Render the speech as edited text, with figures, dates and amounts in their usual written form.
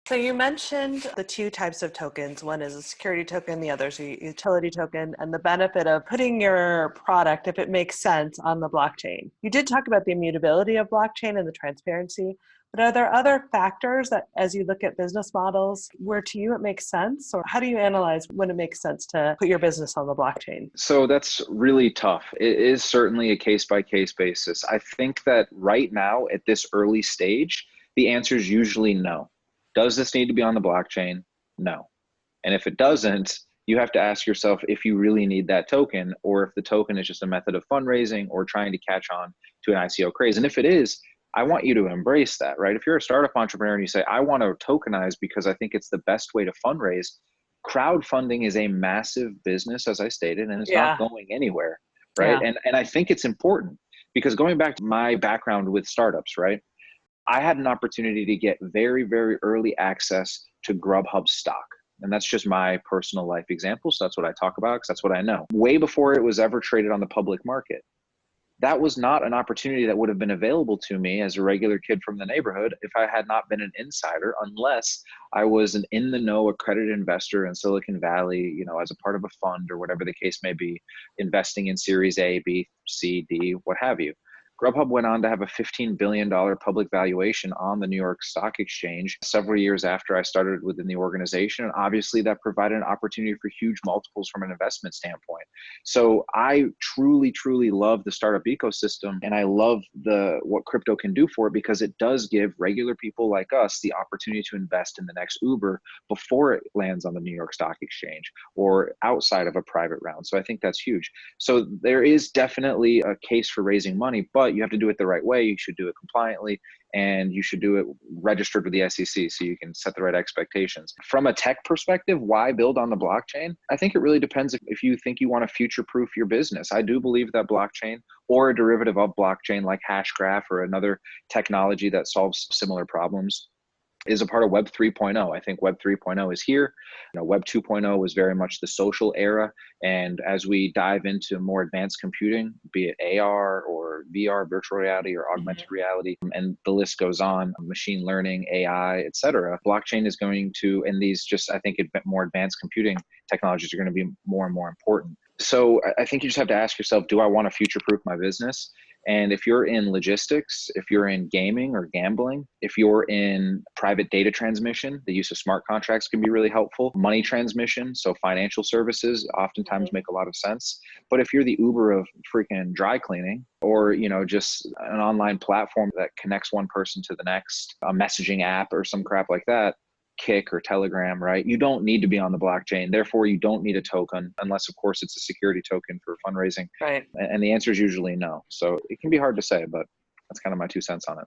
So you mentioned the two types of tokens. One is a security token, the other is a utility token, and the benefit of putting your product, if it makes sense, on the blockchain. You did talk about the immutability of blockchain and the transparency, but are there other factors that, as you look at business models, where to you it makes sense? Or how do you analyze when it makes sense to put your business on the blockchain? So that's really tough. It is certainly a case by case basis. I think that right now at this early stage, the answer is usually no. Does this need to be on the blockchain? No. And if it doesn't, you have to ask yourself if you really need that token, or if the token is just a method of fundraising or trying to catch on to an ICO craze. And if it is, I want you to embrace that, right? If you're a startup entrepreneur and you say, I want to tokenize because I think it's the best way to fundraise, crowdfunding is a massive business, as I stated, and it's not Yeah, going anywhere, right? yeah. And I think it's important because going back to my background with startups, right? I had an opportunity to get very, very early access to Grubhub stock. And that's just my personal life example. So that's what I talk about because that's what I know. Way before it was ever traded on the public market. That was not an opportunity that would have been available to me as a regular kid from the neighborhood if I had not been an insider, unless I was an in the know accredited investor in Silicon Valley, you know, as a part of a fund or whatever the case may be, investing in Series A, B, C, D, what have you. Grubhub went on to have a $15 billion public valuation on the New York Stock Exchange several years after I started within the organization. And obviously that provided an opportunity for huge multiples from an investment standpoint. So I truly, truly love the startup ecosystem, and I love what crypto can do for it because it does give regular people like us the opportunity to invest in the next Uber before it lands on the New York Stock Exchange or outside of a private round. So I think that's huge. So there is definitely a case for raising money, but you have to do it the right way. You should do it compliantly, and you should do it registered with the SEC so you can set the right expectations. From a tech perspective, why build on the blockchain? I think it really depends if you think you want to future-proof your business. I do believe that blockchain or a derivative of blockchain like Hashgraph or another technology that solves similar problems is a part of Web 3.0. I think Web 3.0 is here. You know, Web 2.0 was very much the social era. And as we dive into more advanced computing, be it AR or VR, virtual reality or augmented reality, and the list goes on, machine learning, AI, et cetera, blockchain is going to, and these just, I think more advanced computing technologies are going to be more and more important. So I think you just have to ask yourself, do I want to future-proof my business? And if you're in logistics, if you're in gaming or gambling, if you're in private data transmission, the use of smart contracts can be really helpful. Money transmission, so financial services oftentimes make a lot of sense. But if you're the Uber of freaking dry cleaning, or, you know, just an online platform that connects one person to the next, a messaging app or some crap like that, Kick or Telegram, right? You don't need to be on the blockchain. Therefore, you don't need a token unless, of course, it's a security token for fundraising. Right. And the answer is usually no. So it can be hard to say, but that's kind of my 2 cents on it.